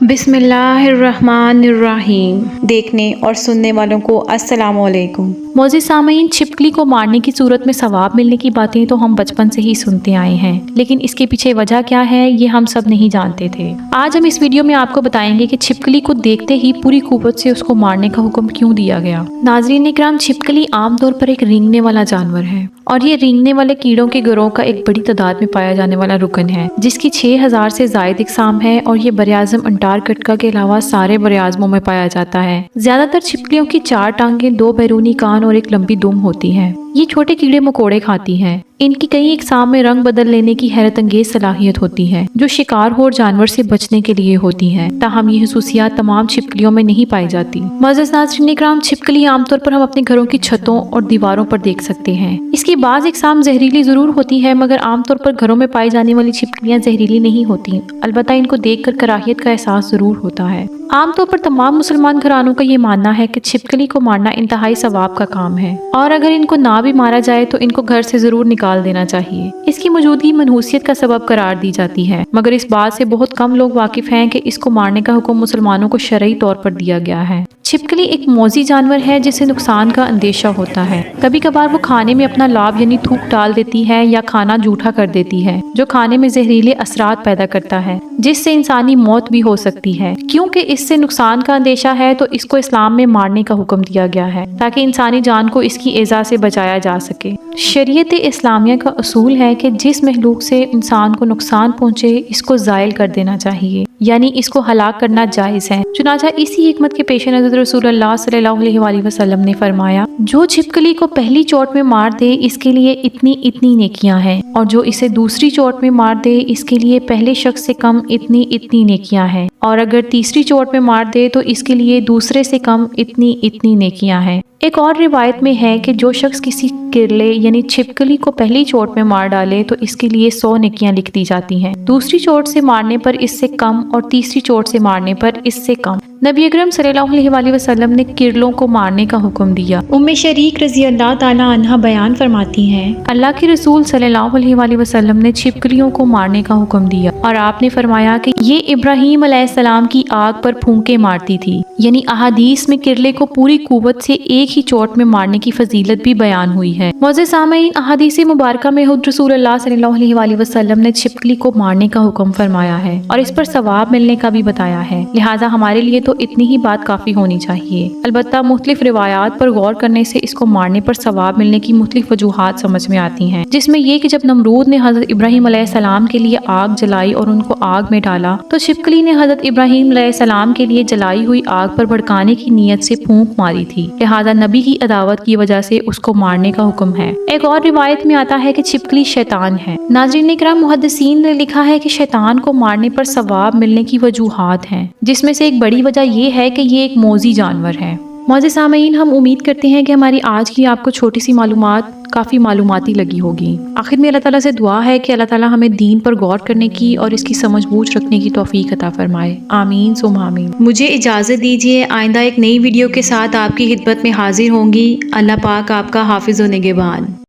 بسم اللہ الرحمن الرحیم۔ دیکھنے اور سننے والوں کو السلام علیکم۔ معزز سامعین، چھپکلی کو مارنے کی صورت میں ثواب ملنے کی باتیں تو ہم بچپن سے ہی سنتے آئے ہیں، لیکن اس کے پیچھے وجہ کیا ہے یہ ہم سب نہیں جانتے تھے۔ آج ہم اس ویڈیو میں آپ کو بتائیں گے کہ چھپکلی کو دیکھتے ہی پوری قوت سے اس کو مارنے کا حکم کیوں دیا گیا۔ ناظرین اکرام، چھپکلی عام طور پر ایک رینگنے والا جانور ہے اور یہ رینگنے والے کیڑوں کے گروہ کا ایک بڑی تعداد میں پایا جانے والا رکن ہے، جس کی 6000 سے زائد اقسام ہے اور یہ براعظم انٹارکٹیکا کے علاوہ سارے براعظموں میں پایا جاتا ہے۔ زیادہ تر چھپکلیوں کی 4 ٹانگیں، 2 بیرونی کان اور ایک لمبی دم ہوتی ہیں۔ یہ چھوٹے کیڑے مکوڑے کھاتی ہیں۔ ان کی کئی اقسام میں رنگ بدل لینے کی حیرت انگیز صلاحیت ہوتی ہے، جو شکار ہور جانور سے بچنے کے لیے ہوتی ہیں، تاہم یہ خصوصیات تمام چھپکلیوں میں نہیں پائی جاتی۔ معزز ناظرین اکرام، چھپکلی عام طور پر ہم اپنے گھروں کی چھتوں اور دیواروں پر دیکھ سکتے ہیں۔ اس کی بعض اقسام زہریلی ضرور ہوتی ہے، مگر عام طور پر گھروں میں پائی جانے والی چھپکلیاں زہریلی نہیں ہوتی، البتہ ان کو دیکھ کر کراہیت کا احساس ضرور ہوتا ہے۔ عام طور پر تمام مسلمان گھرانوں کا یہ ماننا ہے کہ چھپکلی کو مارنا انتہائی ثواب کا کام ہے، اور اگر ان کو نہ بھی مارا جائے تو ان کو گھر سے ضرور نکال دینا چاہیے۔ اس کی موجودگی منحوسیت کا سبب قرار دی جاتی ہے، مگر اس بات سے بہت کم لوگ واقف ہیں کہ اس کو مارنے کا حکم مسلمانوں کو شرعی طور پر دیا گیا ہے۔ چھپکلی ایک موذی جانور ہے جسے نقصان کا اندیشہ ہوتا ہے۔ کبھی کبھار وہ کھانے میں اپنا لعاب یعنی تھوک ڈال دیتی ہے یا کھانا جھوٹا کر دیتی ہے، جو کھانے میں زہریلے اثرات پیدا کرتا ہے، جس سے انسانی موت بھی ہو سکتی ہے۔ کیونکہ اس سے نقصان کا اندیشہ ہے تو اس کو اسلام میں مارنے کا حکم دیا گیا ہے، تاکہ انسانی جان کو اس کی ایذا سے بچایا جا سکے۔ شریعت اسلامیہ کا اصول ہے کہ جس مخلوق سے انسان کو نقصان پہنچے اس کو زائل کر دینا چاہیے، یعنی اس کو ہلاک کرنا جائز ہے۔ چنانچہ اسی حکمت کے پیش نظر رسول اللہ صلی اللہ علیہ وآلہ وسلم نے فرمایا، جو چھپکلی کو پہلی چوٹ میں مار دے اس کے لیے اتنی اتنی نیکیاں ہیں، اور جو اسے دوسری چوٹ میں مار دے اس کے لیے پہلے شخص سے کم اتنی اتنی نیکیاں ہیں، اور اگر تیسری چوٹ میں مار دے تو اس کے لیے دوسرے سے کم اتنی اتنی نیکیاں ہیں۔ ایک اور روایت میں ہے کہ جو شخص کسی کرلے یعنی چھپکلی کو پہلی چوٹ میں مار ڈالے تو اس کے لیے 100 نیکیاں لکھ دی جاتی ہیں، دوسری چوٹ سے مارنے پر اس سے کم اور تیسری چوٹ سے مارنے پر اس سے کم۔ نبی اکرم صلی اللہ علیہ وآلہ وسلم نے کرلوں کو مارنے کا حکم دیا۔ شریک رضی اللہ تعالی عنہ بیان فرماتی ہیں، اللہ کے رسول صلی اللہ علیہ وآلہ وسلم نے چھپکلیوں کو مارنے کا حکم دیا، اور آپ نے فرمایا کہ یہ ابراہیم علیہ السلام کی آگ پر پھونکے مارتی تھی، یعنی احادیث میں کرلے کو پوری قوت سے ایک ہی چوٹ میں مارنے کی فضیلت بھی بیان ہوئی ہے۔ معزز سامعین، احادیث مبارکہ میں خود رسول اللہ صلی اللہ علیہ وآلہ وسلم نے چھپکلی کو مارنے کا حکم فرمایا ہے اور اس پر ثواب ملنے کا بھی بتایا ہے، لہٰذا ہمارے لیے تو اتنی ہی بات کافی ہونی چاہیے۔ البتہ مختلف روایات پر غور کرنے سے اس کو مارنے پر ثواب ملنے کی مختلف وجوہات سمجھ میں آتی ہیں، جس میں یہ کہ جب نمرود نے حضرت ابراہیم علیہ السلام کے لیے آگ جلائی اور ان کو آگ میں ڈالا تو چھپکلی نے حضرت ابراہیم علیہ السلام کے لیے جلائی ہوئی آگ پر بھڑکانے کی نیت سے پھونک ماری تھی، لہٰذا نبی کی عداوت کی وجہ سے اس کو مارنے کا حکم ہے۔ ایک اور روایت میں آتا ہے کہ چھپکلی شیطان ہے۔ ناظرین اکرام، محدثین نے لکھا ہے کہ شیطان کو مارنے پر ثواب ملنے کی وجوہات ہیں، جس میں سے ایک بڑی وجہ یہ ہے کہ یہ ایک موذی جانور ہے۔ معزز سامعین، ہم امید کرتے ہیں کہ ہماری آج کی آپ کو چھوٹی سی معلومات کافی معلوماتی لگی ہوگی۔ آخر میں اللہ تعالیٰ سے دعا ہے کہ اللہ تعالیٰ ہمیں دین پر غور کرنے کی اور اس کی سمجھ بوجھ رکھنے کی توفیق عطا فرمائے، آمین ثم آمین۔ مجھے اجازت دیجیے، آئندہ ایک نئی ویڈیو کے ساتھ آپ کی خدمت میں حاضر ہوں گی۔ اللہ پاک آپ کا حافظ و نگہبان۔